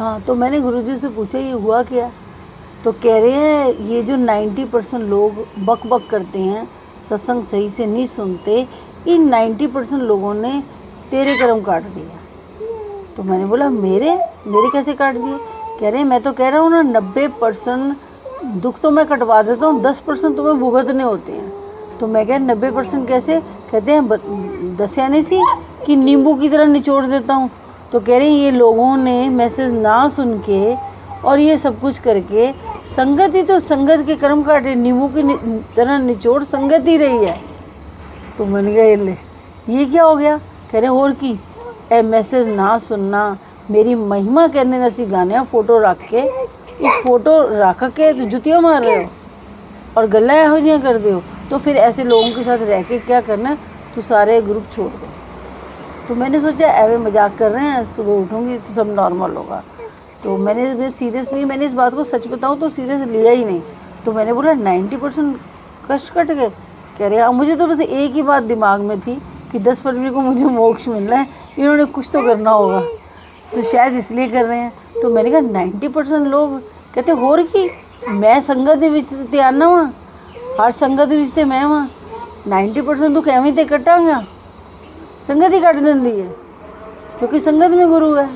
हाँ, तो मैंने गुरुजी से पूछा ये हुआ क्या? तो कह रहे हैं ये जो 90% लोग बक बक करते हैं, सत्संग सही से नहीं सुनते, इन 90% लोगों ने तेरे कर्म काट दिया। तो मैंने बोला मेरे मेरे कैसे काट दिए? कह रहे हैं मैं तो कह रहा हूँ ना 90% दुख तो मैं कटवा देता हूँ, 10% तुम्हें भुगतने होते हैं। तो मैं कह 90% कैसे? कहते हैं दस्याने सी कि नींबू की तरह निचोड़ देता हूँ। तो कह रहे हैं ये लोगों ने मैसेज ना सुन के और ये सब कुछ करके संगत ही तो संगत के कर्म काटे, नींबू की तरह निचोड़ संगत ही रही है। तो मैंने कहा ले ये क्या हो गया? कह रहे और की ए मैसेज ना सुनना मेरी महिमा कहने नसी गाने फोटो रख के इस फोटो रख के तो जुतियाँ मार रहे हो और गल्ला यहो जियाँ कर दे हो। तो फिर ऐसे लोगों के साथ रह के क्या करना, तो सारे ग्रुप छोड़ दो। तो मैंने सोचा एवे मजाक कर रहे हैं, सुबह उठूँगी तो सब नॉर्मल होगा। तो मैंने सीरियसली मैंने इस बात को सच बताऊँ तो सीरियस लिया ही नहीं। तो मैंने बोला 90% कष्ट कट गए? कह रहे हाँ। मुझे तो बस एक ही बात दिमाग में थी कि 10 फरवरी को मुझे मोक्ष मिलना है, इन्होंने कुछ तो करना होगा, तो शायद इसलिए कर रहे हैं। तो मैंने कहा 90% लोग कहते होर की मैं संगत ਦੇ ਵਿੱਚ ਤੇ ਆਨਾ ਵਾਂ, ਹਰ ਸੰਗਤ ਦੇ ਵਿੱਚ ਤੇ ਮੈਂ ਵਾਂ, 90% ਦੁੱਖ ਐਵੇਂ ਤੇ ਕੱਟਾਂਗਾ। ਸੰਗਤ ਹੀ ਕੱਟ ਦਿੰਦੀ ਹੈ ਕਿਉਂਕਿ ਸੰਗਤ में गुरु है।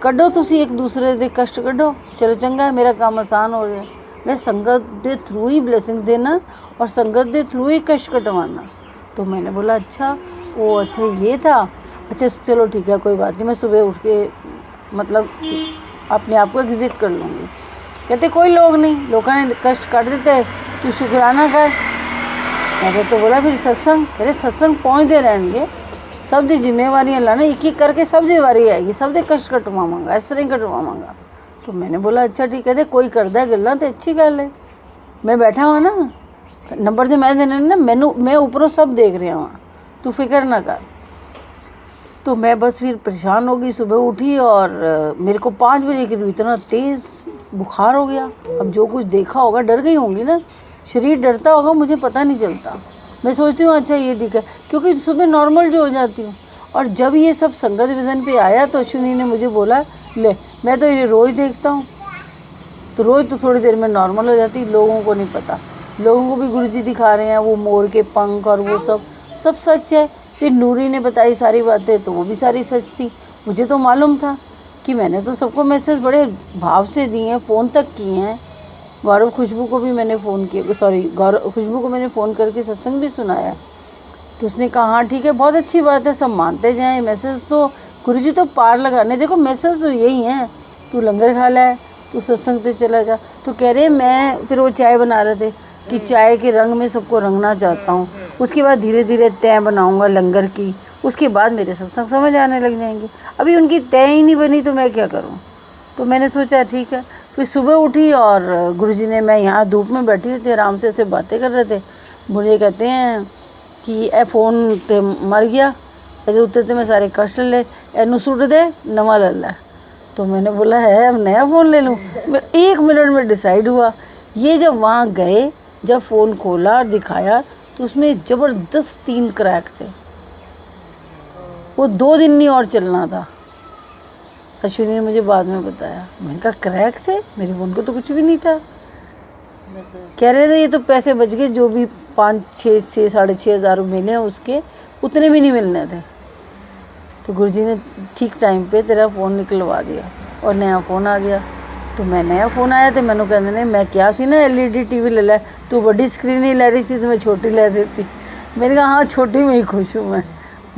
ਕੱਢੋ ਤੁਸੀਂ ਇੱਕ ਦੂਸਰੇ ਦੇ ਕਸ਼ਟ ਕੱਢੋ, ਚਲੋ ਚੰਗਾ ਹੈ, मेरा काम आसान हो गया। मैं संगत के थ्रू ही ब्लेसिंग्स देना और संगत के थ्रू ही कष्ट कटवाना। तो मैंने बोला अच्छा ये था, अच्छा चलो ठीक है कोई बात नहीं, मैं सुबह उठ के मतलब अपने आप को एग्जिट कर लूँगी। कहते कोई लोग नहीं, लोगों ने कष्ट काट देते, तू शुक्राना कर। मैंने तो बोला फिर सत्संग, कह रहे सत्संग पहुँचते रहेंगे, सब दी जिम्मेवारियाँ लाना, एक एक करके सब जिम्मेवारी आएगी, सब दे कष्ट कटवावांगा, इस तरह ही कटवावांगा। तो मैंने बोला अच्छा ठीक है, कोई करदा गल्लां तो अच्छी गल है, मैं बैठा हुआ ना, नंबर तो मैं देने ना, मैं ऊपरों सब देख रहा हूँ, तू फिक्र ना कर। तो मैं बस फिर परेशान हो गई, सुबह उठी और मेरे को 5 बजे के इतना तेज़ बुखार हो गया। अब जो कुछ देखा होगा, डर गई होंगी ना, शरीर डरता होगा, मुझे पता नहीं चलता। मैं सोचती हूँ अच्छा ये ठीक है, क्योंकि सुबह नॉर्मल जो हो जाती हूँ। और जब ये सब संगत विज़न पे आया तो अश्विनी ने मुझे बोला ले मैं तो ये रोज़ देखता हूँ, तो रोज़ तो थोड़ी देर में नॉर्मल हो जाती। लोगों को नहीं पता, लोगों को भी गुरुजी दिखा रहे हैं वो मोर के पंख और वो सब सच है। फिर नूरी ने बताई सारी बातें, तो वो भी सारी सच थी। मुझे तो मालूम था कि मैंने तो सबको मैसेज बड़े भाव से दिए हैं, फ़ोन तक किए हैं। गौरव खुशबू को भी मैंने फ़ोन किया, गौरव खुशबू को मैंने फ़ोन करके सत्संग भी सुनाया। तो उसने कहा हाँ ठीक है, बहुत अच्छी बात है, सब मानते जाएं। मैसेज तो गुरुजी तो पार लगाने, देखो मैसेज तो यही है, तू लंगर खा ला है, तू सत्संग से चला जा। तो कह रहे मैं फिर वो चाय बना रहे थे कि चाय के रंग में सबको रंगना चाहता हूँ, उसके बाद धीरे धीरे तय बनाऊँगा लंगर की, उसके बाद मेरे सत्संग समझ आने लग जाएंगे। अभी उनकी तय ही नहीं बनी तो मैं क्या करूँ। तो मैंने सोचा ठीक है। फिर सुबह उठी और गुरुजी ने, मैं यहाँ धूप में बैठी थी, आराम से ऐसे बातें कर रहे थे। मुझे कहते हैं कि ए फ़ोन ते मर गया, ਇਹਦੇ ਉੱਤੇ तो मैं सारे कष्ट ले, ਇਹਨੂੰ सुट दे नवा ले ला। तो मैंने बोला है अब नया फ़ोन ले लूँ। 1 मिनट में डिसाइड हुआ। ये जब वहाँ गए, जब फ़ोन खोला और दिखाया तो उसमें ज़बरदस्त 3 क्रैक थे। वो 2 दिन नहीं और चलना था। अश्विनी ने मुझे बाद में बताया। मैंने कहा क्रैक थे, मेरे फ़ोन को तो कुछ भी नहीं था। कह रहे थे ये तो पैसे बच गए, जो भी 5-6 साढ़े 6 हज़ार मिले हैं उसके उतने भी नहीं मिलने थे। तो गुरुजी ने ठीक टाइम पे तेरा फ़ोन निकलवा दिया और नया फ़ोन आ गया। तो मैं नया फ़ोन आया तो मैंने कहते ने मैं क्या सी ना LED TV ले ला, तू बड़ी स्क्रीन ही ले रही सी तो मैं छोटी ले देती। मैंने कहा हाँ छोटी में ही खुश हूँ मैं,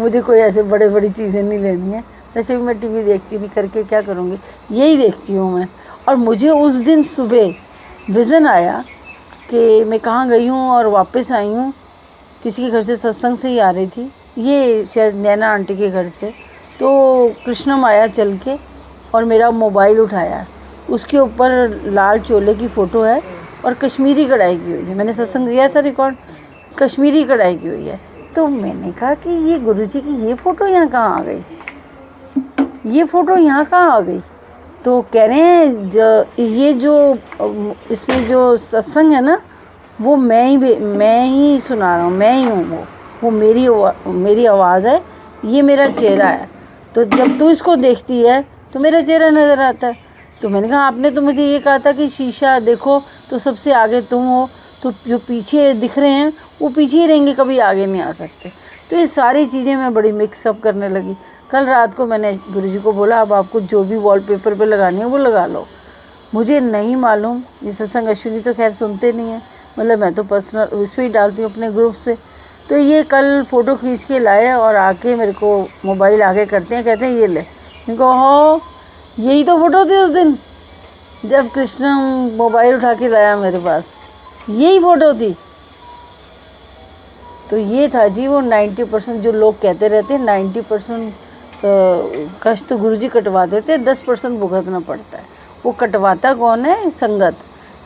मुझे कोई ऐसे बड़ी चीज़ें नहीं लेनी है। वैसे भी मैं TV देखती नहीं, करके क्या करूँगी, यही देखती हूँ मैं। और मुझे उस दिन सुबह विज़न आया कि मैं कहाँ गई हूँ और वापस आई हूँ, किसी के घर से सत्संग से ही आ रही थी, ये शायद नैना आंटी के घर से। तो कृष्णम आया चल के और मेरा मोबाइल उठाया, उसके ऊपर लाल चोले की फ़ोटो है और कश्मीरी कढ़ाई की हुई है। मैंने सत्संग दिया था रिकॉर्ड, कश्मीरी कढ़ाई की हुई है। तो मैंने कहा कि ये गुरुजी की ये फ़ोटो यहाँ कहाँ आ गई, ये फ़ोटो यहाँ कहाँ आ गई। तो कह रहे हैं ये जो इसमें जो सत्संग है ना, वो मैं ही सुना रहा हूँ, मैं ही हूँ वो मेरी आवाज़ है, ये मेरा चेहरा है। तो जब तू इसको देखती है तो मेरा चेहरा नज़र आता है। तो मैंने कहा आपने तो मुझे ये कहा था कि शीशा देखो तो सबसे आगे तुम हो, तो जो पीछे दिख रहे हैं वो पीछे ही रहेंगे, कभी आगे नहीं आ सकते। तो ये सारी चीज़ें मैं बड़ी मिक्सअप करने लगी। कल रात को मैंने गुरुजी को बोला अब आपको जो भी वॉलपेपर पे लगानी है वो लगा लो। मुझे नहीं मालूम, ये सत्संग अश्विनी तो खैर सुनते नहीं हैं, मतलब मैं तो पर्सनल उस पर ही डालती हूँ अपने ग्रुप पे। तो ये कल फ़ोटो खींच के लाए और आके मेरे को मोबाइल आगे करते हैं, कहते हैं ये ले। इनको हो यही तो फ़ोटो थी उस दिन जब कृष्णा मोबाइल उठा के लाया मेरे पास, यही फ़ोटो थी। तो ये था जी वो 90% जो लोग कहते रहते हैं 90% कष्ट तो गुरुजी कटवा देते, 10% भुगतना पड़ता है। वो कटवाता कौन है? संगत।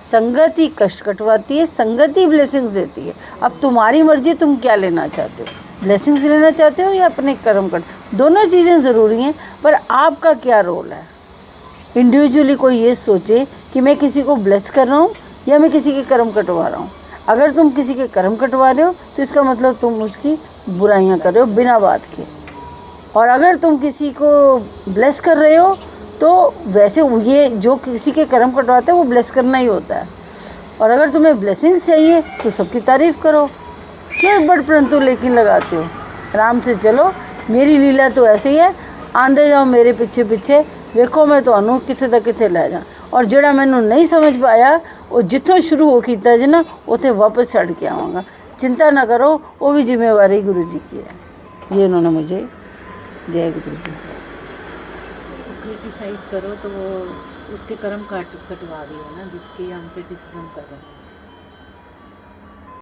संगत ही कष्ट कटवाती है, संगत ही ब्लेसिंग्स देती है। अब तुम्हारी मर्जी, तुम क्या लेना चाहते हो, ब्लेसिंग्स लेना चाहते हो या अपने कर्म कट, दोनों चीज़ें ज़रूरी हैं, पर आपका क्या रोल है। इंडिविजुअली कोई ये सोचे कि मैं किसी को ब्लेस कर रहा हूँ या मैं किसी के कर्म कटवा रहा हूँ। अगर तुम किसी के कर्म कटवा रहे हो तो इसका मतलब तुम उसकी बुराइयाँ कर रहे हो बिना बात के, और अगर तुम किसी को ब्लेस कर रहे हो तो वैसे ये जो किसी के कर्म कटवाता है वो ब्लेस करना ही होता है। और अगर तुम्हें ब्लेसिंग्स चाहिए तो सबकी तारीफ़ करो, क्यों बड़ परंतु लेकिन लगाते हो। आराम से चलो, मेरी लीला तो ऐसे ही है, आंदे जाओ मेरे पीछे पीछे, वेखो मैं तो किथे तक किथे लै जा। और जोड़ा मैनू नहीं समझ पाया वो जितों शुरू हो किया जी ना उतने वापस छड़ के आवांगा। चिंता ना करो, वो भी जिम्मेवारी गुरु जी की है। ये उन्होंने मुझे, जय गुरु जी। क्रिटिसाइज करो तो वो उसके कर्म कटवा दियो ना जिसकी हम क्रिटिसिज्म कर रहे हैं।